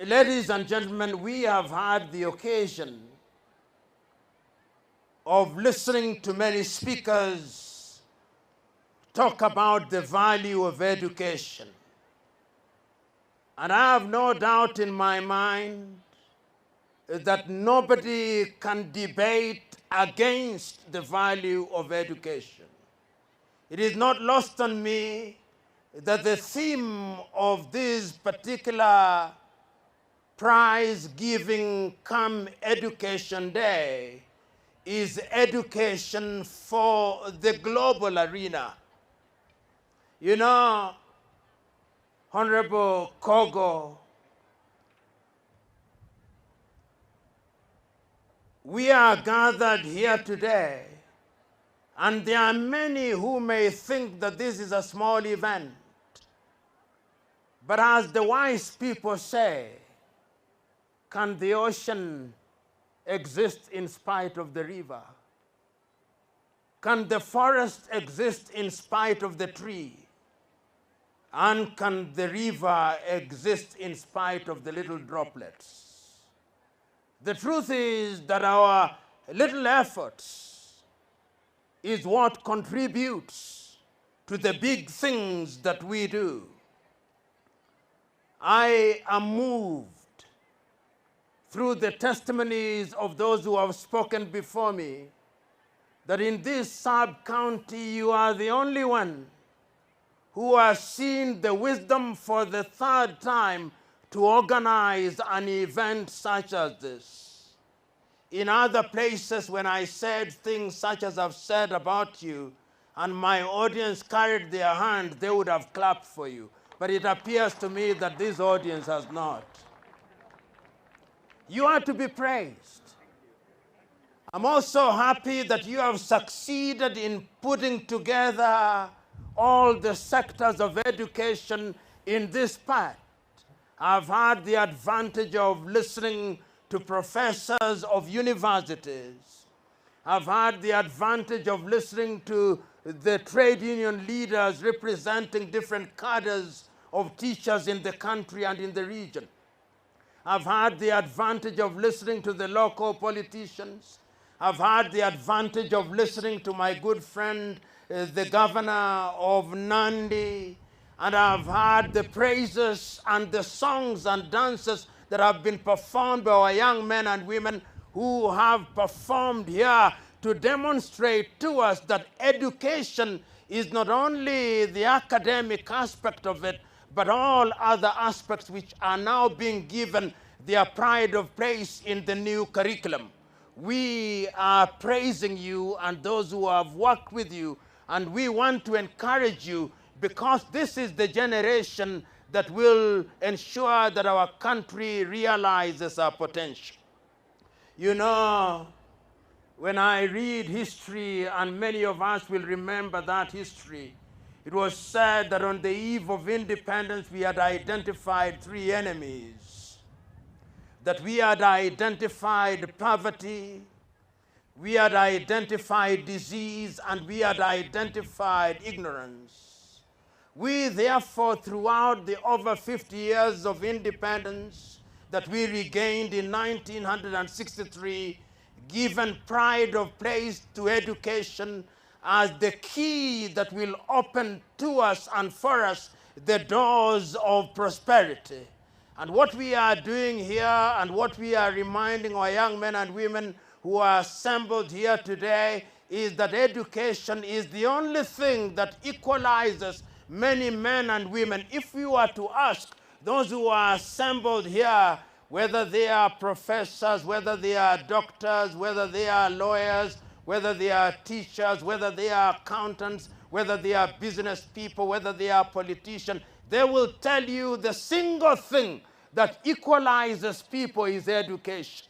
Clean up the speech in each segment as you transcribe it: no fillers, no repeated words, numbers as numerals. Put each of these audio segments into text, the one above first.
Ladies and gentlemen, we have had the occasion of listening to many speakers talk about the value of education. And I have no doubt in my mind that nobody can debate against the value of education. It is not lost on me that the theme of this particular prize-giving come Education Day is education for the global arena. You know, Honorable Kogo, we are gathered here today, and there are many who may think that this is a small event. But as the wise people say, can the ocean exist in spite of the river? Can the forest exist in spite of the tree? And can the river exist in spite of the little droplets? The truth is that our little efforts is what contributes to the big things that we do. I am moved through the testimonies of those who have spoken before me that in this sub-county you are the only one who has seen the wisdom for the third time to organize an event such as this. In other places, when I said things such as I've said about you, and my audience carried their hand, they would have clapped for you. But it appears to me that this audience has not. You are to be praised. I'm also happy that you have succeeded in putting together all the sectors of education in this part. I've had the advantage of listening to professors of universities. I've had the advantage of listening to the trade union leaders representing different cadres of teachers in the country and in the region. I've had the advantage of listening to the local politicians. I've had the advantage of listening to my good friend, the governor of Nandi, and I've heard the praises and the songs and dances that have been performed by our young men and women who have performed here to demonstrate to us that education is not only the academic aspect of it, but all other aspects which are now being given their pride of place in the new curriculum. We are praising you and those who have worked with you, and we want to encourage you because this is the generation that will ensure that our country realizes our potential. You know, when I read history, and many of us will remember that history, it was said that on the eve of independence we had identified three enemies. That we had identified poverty, we had identified disease, and we had identified ignorance. We therefore, throughout the over 50 years of independence that we regained in 1963, given pride of place to education as the key that will open to us and for us the doors of prosperity. And what we are doing here and what we are reminding our young men and women who are assembled here today is that education is the only thing that equalizes many men and women. If we were to ask those who are assembled here, whether they are professors, whether they are doctors, whether they are lawyers, whether they are teachers, whether they are accountants, whether they are business people, whether they are politicians, they will tell you the single thing that equalizes people is education.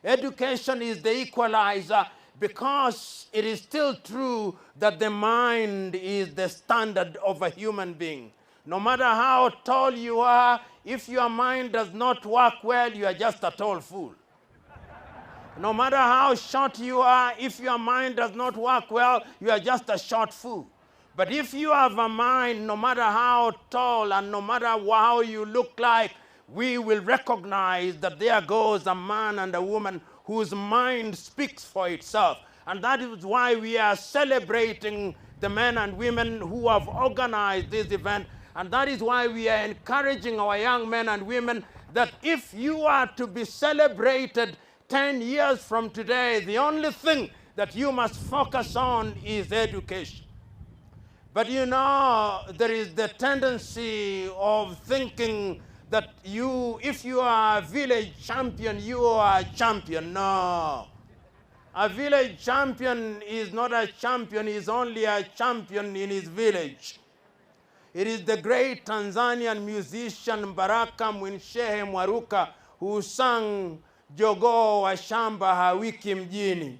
Education is the equalizer because it is still true that the mind is the standard of a human being. No matter how tall you are, if your mind does not work well, you are just a tall fool. No matter how short you are, if your mind does not work well, you are just a short fool. But if you have a mind, no matter how tall and no matter how you look like, we will recognize that there goes a man and a woman whose mind speaks for itself. And that is why we are celebrating the men and women who have organized this event. And that is why we are encouraging our young men and women that if you are to be celebrated 10 years from today, the only thing that you must focus on is education. But you know, there is the tendency of thinking that if you are a village champion, you are a champion. No. A village champion is not a champion, he is only a champion in his village. It is the great Tanzanian musician Baraka Mwinshehe Mwaruka who sang Jogoo wa shamba hawiki mjini.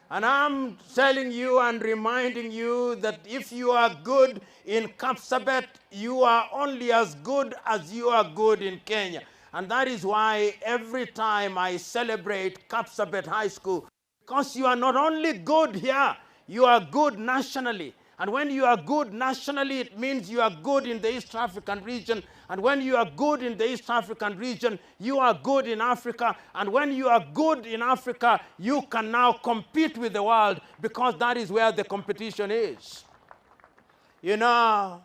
And I'm telling you and reminding you that if you are good in Kapsabet, you are only as good as you are good in Kenya. And that is why every time I celebrate Kapsabet High School, because you are not only good here, you are good nationally. And when you are good nationally, it means you are good in the East African region. And when you are good in the East African region, you are good in Africa. And when you are good in Africa, you can now compete with the world, because that is where the competition is. You know,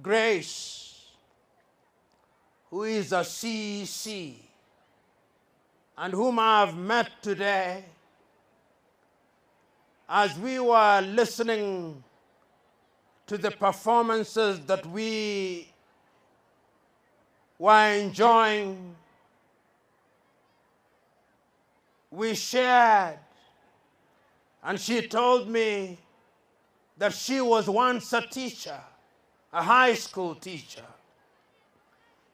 Grace, who is a CEC, and whom I have met today, as we were listening to the performances that we were enjoying, we shared, and she told me that she was once a teacher, a high school teacher.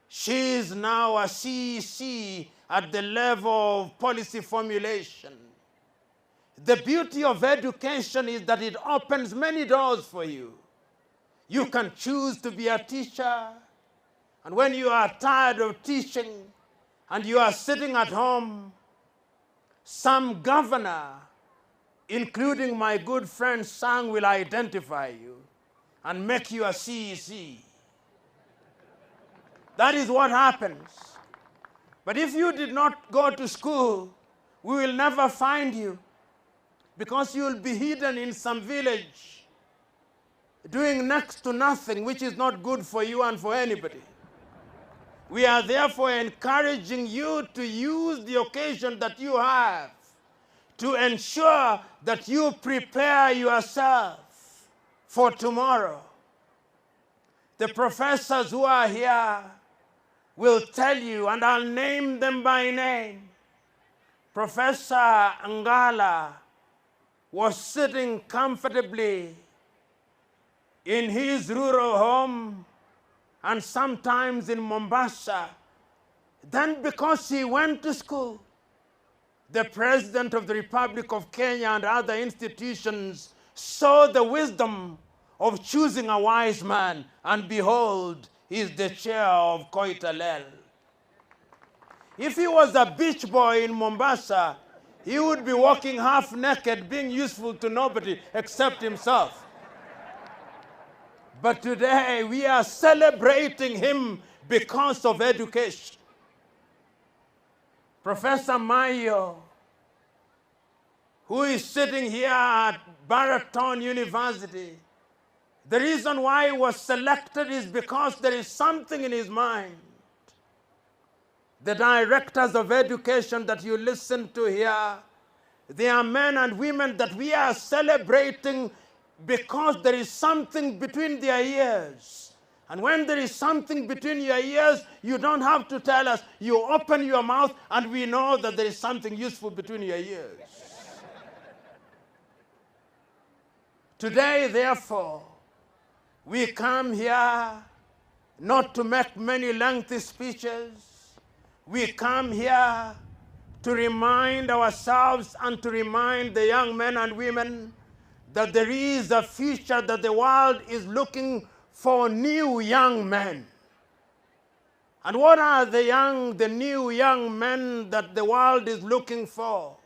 She is now a CEC at the level of policy formulation. The beauty of education is that it opens many doors for you. You can choose to be a teacher, and when you are tired of teaching and you are sitting at home, some governor, including my good friend Sang, will identify you and make you a CEC. That is what happens. But if you did not go to school, we will never find you, because you will be hidden in some village doing next to nothing, which is not good for you and for anybody. We are therefore encouraging you to use the occasion that you have to ensure that you prepare yourself for tomorrow. The professors who are here will tell you, and I'll name them by name. Professor Ngala was sitting comfortably in his rural home, and sometimes in Mombasa. Then, because he went to school, the President of the Republic of Kenya and other institutions saw the wisdom of choosing a wise man, and behold, he is the chair of Koitalel. If he was a beach boy in Mombasa, he would be walking half naked, being useful to nobody except himself. But today, we are celebrating him because of education. Professor Mayo, who is sitting here at Baraton University, the reason why he was selected is because there is something in his mind. The directors of education that you listen to here, they are men and women that we are celebrating because there is something between their ears. And when there is something between your ears, you don't have to tell us. You open your mouth and we know that there is something useful between your ears. Today, therefore, we come here not to make many lengthy speeches. We come here to remind ourselves and to remind the young men and women that there is a future, that the world is looking for new young men. And what are the new young men that the world is looking for?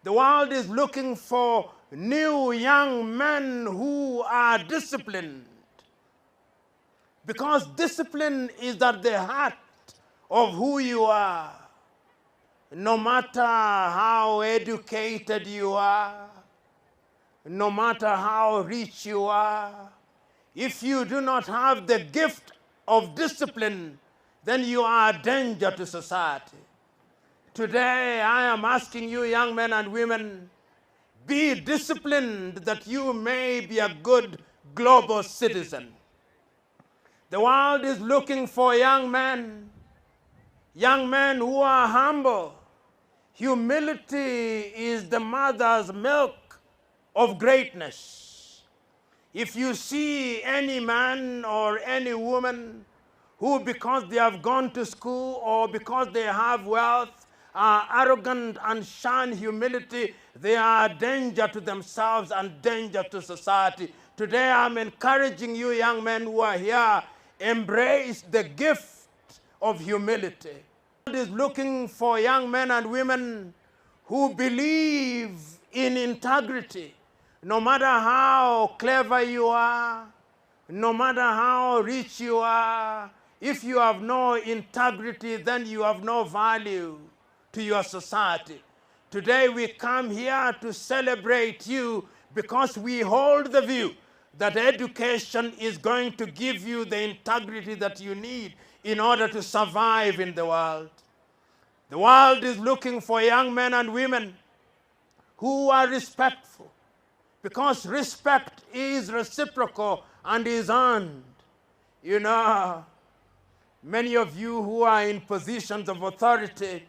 The world is looking for new young men who are disciplined, Because discipline is at the heart of who you are. No matter how educated you are, no matter how rich you are, if you do not have the gift of discipline, then you are a danger to society. Today, I am asking you, young men and women, be disciplined that you may be a good global citizen. The world is looking for young men who are humble. Humility is the mother's milk of greatness. If you see any man or any woman who, because they have gone to school or because they have wealth, are arrogant and shun humility, they are a danger to themselves and danger to society. Today I'm encouraging you young men who are here, embrace the gift of humility. God is looking for young men and women who believe in integrity. No matter how clever you are, no matter how rich you are, if you have no integrity, then you have no value to your society. Today we come here to celebrate you because we hold the view that education is going to give you the integrity that you need in order to survive in the world. The world is looking for young men and women who are respectful, because respect is reciprocal and is earned. You know, many of you who are in positions of authority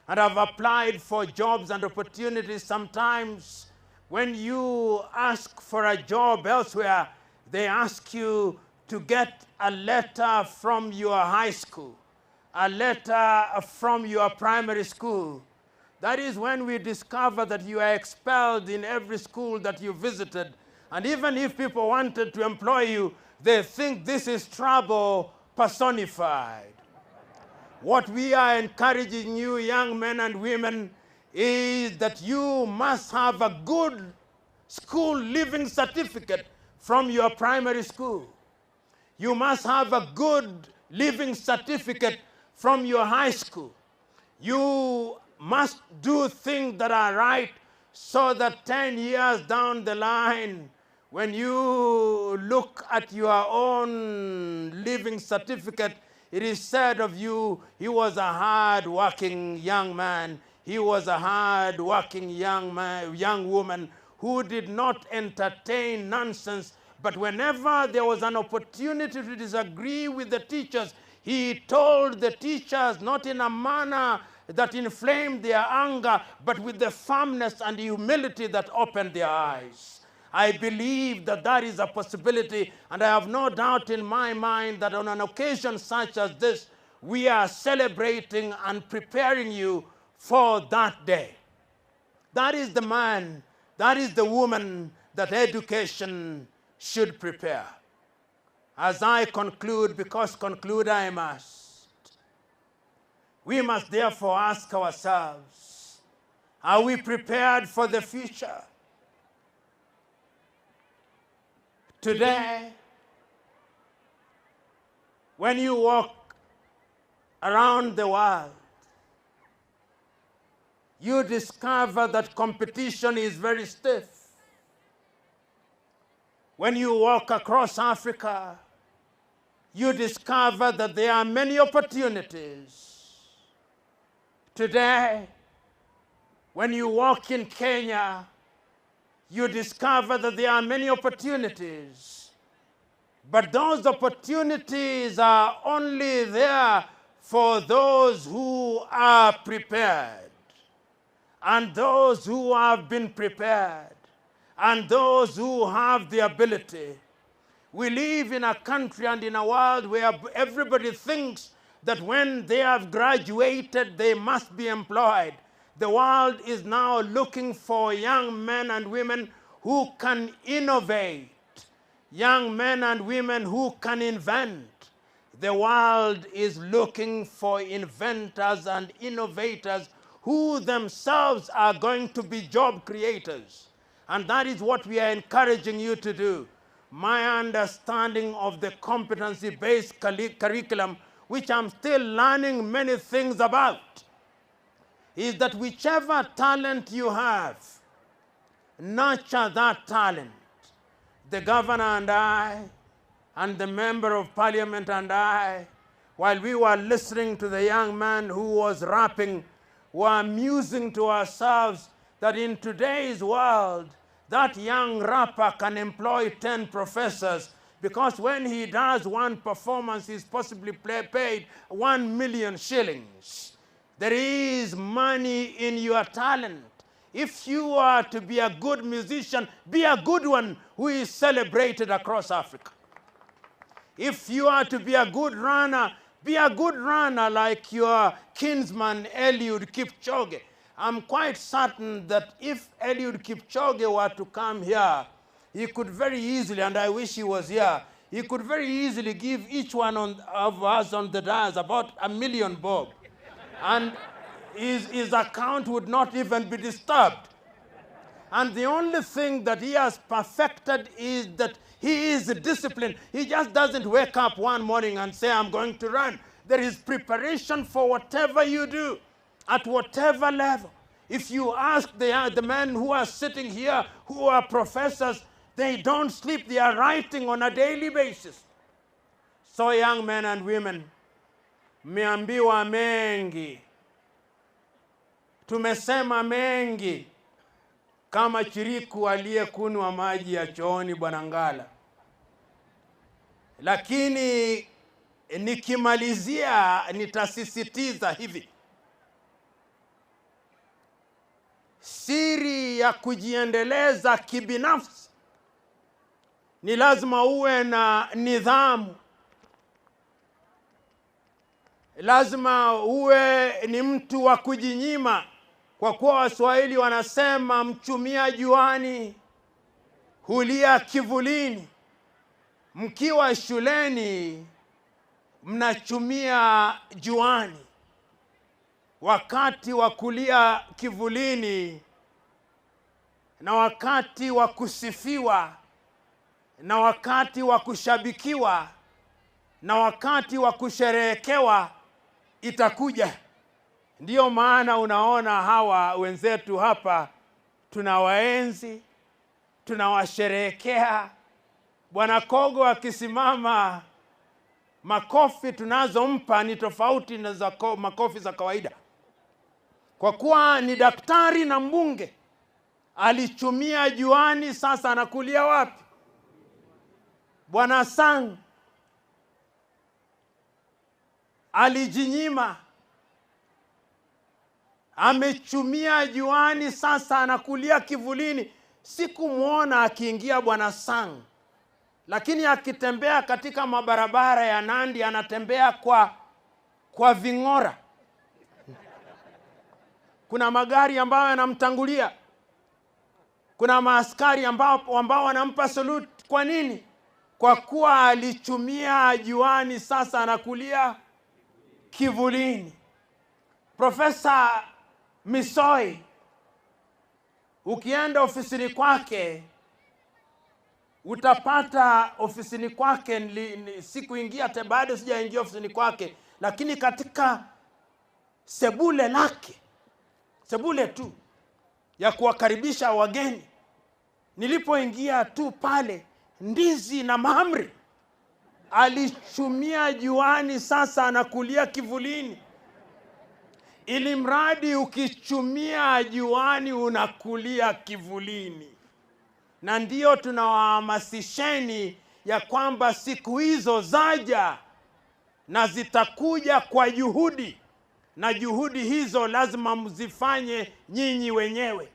and have applied for jobs and opportunities, sometimes when you ask for a job elsewhere, they ask you to get a letter from your high school, a letter from your primary school. That is when we discover that you are expelled in every school that you visited. And even if people wanted to employ you, they think this is trouble personified. What we are encouraging you, young men and women, is that you must have a good school living certificate from your primary school. You must have a good living certificate from your high school. You must do things that are right so that 10 years down the line, when you look at your own living certificate, it is said of you, he was a hard-working young man. He was a hard-working young woman who did not entertain nonsense. But whenever there was an opportunity to disagree with the teachers, he told the teachers not in a manner that inflamed their anger, but with the firmness and humility that opened their eyes. I believe that that is a possibility, and I have no doubt in my mind that on an occasion such as this, we are celebrating and preparing you for that day. That is the man, that is the woman that education should prepare. As I conclude, because conclude I must, we must therefore ask ourselves, are we prepared for the future? Today, when you walk around the world, you discover that competition is very stiff. When you walk across Africa, you discover that there are many opportunities. Today, when you walk in Kenya, you discover that there are many opportunities. But those opportunities are only there for those who are prepared, and those who have been prepared, and those who have the ability. We live in a country and in a world where everybody thinks that when they have graduated, they must be employed. The world is now looking for young men and women who can innovate, young men and women who can invent. The world is looking for inventors and innovators who themselves are going to be job creators. And that is what we are encouraging you to do. my understanding of the competency-based curriculum, which I'm still learning many things about, is that whichever talent you have, nurture that talent. The governor and I, and the member of parliament and I, while we were listening to the young man who was rapping, were musing to ourselves that in today's world, that young rapper can employ 10 professors, because when he does one performance, he's possibly paid 1 million shillings. There is money in your talent. If you are to be a good musician, be a good one who is celebrated across Africa. If you are to be a good runner, be a good runner like your kinsman Eliud Kipchoge. I'm quite certain that if Eliud Kipchoge were to come here, he could very easily, and I wish he was here, he could very easily give each one of us on the dais about 1 million bob. And his account would not even be disturbed. And the only thing that he has perfected is that he is disciplined. He just doesn't wake up one morning and say, I'm going to run. There is preparation for whatever you do, at whatever level. If you ask the men who are sitting here, who are professors, they don't sleep. They are writing on a daily basis. So young men and women, mmeambiwa mengi. Tumesema mengi. Kama chiriku aliyekunywa maji ya chooni Bwana Ngala. Lakini nikimalizia nitasisitiza hivi. Siri ya kujiendeleza kibinafsi ni lazima uwe na nidhamu. Lazima uwe ni mtu wa kujinyima. Kwa kuwa Waswahili wanasema mchumia juani, hulia kivulini. Mkiwa shuleni, mnachumia juani. Wakati wa kulia kivulini, na wakati wa kusifiwa, na wakati wa kushabikiwa, na wakati wa kusherehekewa itakuja. Ndiyo maana unaona hawa wenzetu hapa tunawaenzi, tunawasherehekea. Bwana Kogo akisimama, makofi tunazompa ni tofauti na makofi za kawaida. Kwa kuwa ni daktari na mbunge, alichumia juani, sasa anakulia wapi? Bwana Sang alijinyima, amechumia juani, sasa anakulia kivulini. Sikumuona akiingia Bwana Sang, lakini akitembea katika mabarabara ya Nandi anatembea kwa ving'ora. Kuna magari ambayo yanamtangulia. Kuna maaskari ambao wanampa salute. Kwa nini? Kwa kuwa alichumia juani, sasa anakulia kivulini. Profesa Misoi, ukienda ofisini kwake, utapata ofisini kwake, sikuingia bado sijaingia ofisini kwake, lakini katika sebule lake, sebule tu ya kuwakaribisha wageni, nilipoingia tu pale, ndizi na mahamri alichumia juani, sasa anakulia kivulini. Ili mradi ukichumia juani unakulia kivulini. Na ndio tunawahamasisheni ya kwamba siku hizo zaja na zitakuja kwa juhudi, na juhudi hizo lazima mzifanye nyinyi wenyewe.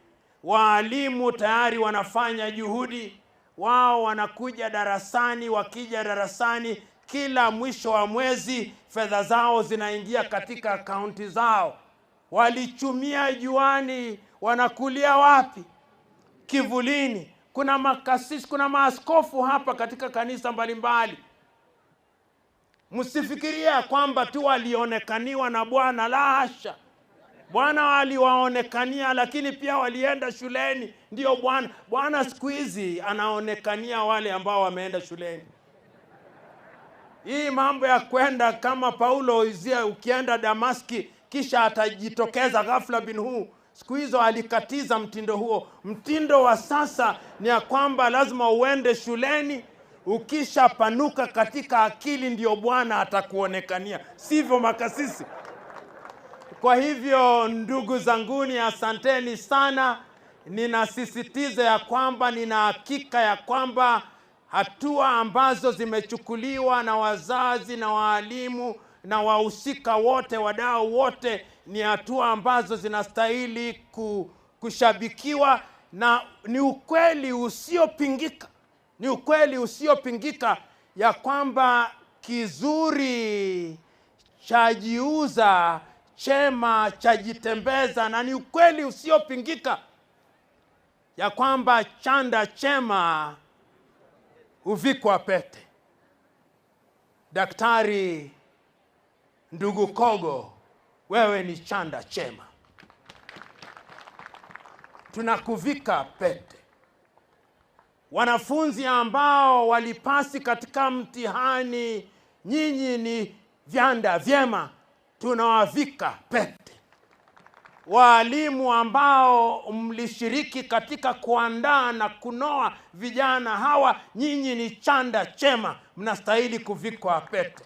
Walimu tayari wanafanya juhudi. Wao wanakuja darasani, wakija darasani kila mwisho wa mwezi fedha zao zinaingia katika akaunti zao. Walichumia juani, wanakulia wapi? Kivulini. Kuna makasisi, kuna maaskofu hapa katika kanisa mbalimbali. Msifikiria kwamba tu walionekaniwa na Bwana, la hasha. Bwana aliwaonekania, lakini pia walienda shuleni. Ndio Bwana siku hizi anaonekania wale ambao wameenda shuleni. Hii mambo ya kwenda kama Paulo izia, ukienda Damaski kisha atajitokeza ghafla bin huu, siku hizo alikatiza mtindo huo. Mtindo wa sasa ni ya kwamba lazima uende shuleni, ukisha panuka katika akili ndio Bwana atakuonekania, sivyo makasisi? Kwa hivyo ndugu zanguni, asanteni sana. Ninasisitiza ya kwamba nina hakika ya kwamba hatua ambazo zimechukuliwa na wazazi na waalimu na wahusika wote, wadau wote, ni hatua ambazo zinastahili kushabikiwa, na ni ukweli usiopingika. Ni ukweli usiopingika ya kwamba kizuri chajiuza, chema chajitembeza, na ni ukweli usiopingika ya kwamba chanda chema huvikwa pete. Daktari ndugu Kogo, wewe ni chanda chema, tunakuvika pete. Wanafunzi ambao walipasi katika mtihani, nyinyi ni vyanda vyema, tunawavika pete. Walimu ambao mlishiriki katika kuandaa na kunoa vijana hawa, nyinyi ni chanda chema, mnastahili kuvikwa pete.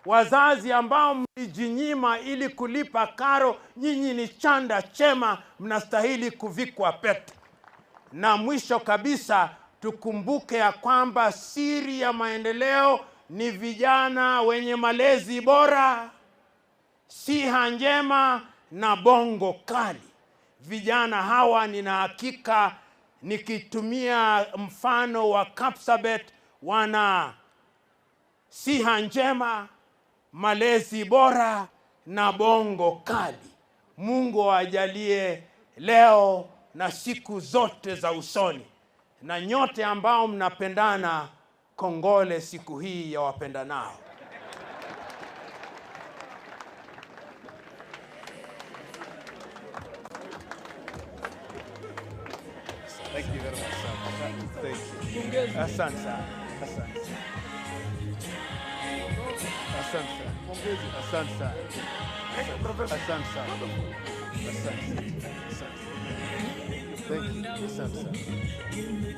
Wazazi ambao mlijinyima ili kulipa karo, nyinyi ni chanda chema, mnastahili kuvikwa pete. Na mwisho kabisa, tukumbuke ya kwamba siri ya maendeleo ni vijana wenye malezi bora, siha njema na bongo kali. Vijana hawa nina hakika, nikitumia mfano wa Kapsabet, wana siha njema, malezi bora na bongo kali. Mungu awajalie leo na siku zote za usoni. Na nyote ambao mnapendana, kongole siku hii ya wapendanao. Thank you very much, sir. Thank you. Asante sana. Asante sana. Asante sana. Asante sana. Asante sana. Asante. Thank you. Asante sana.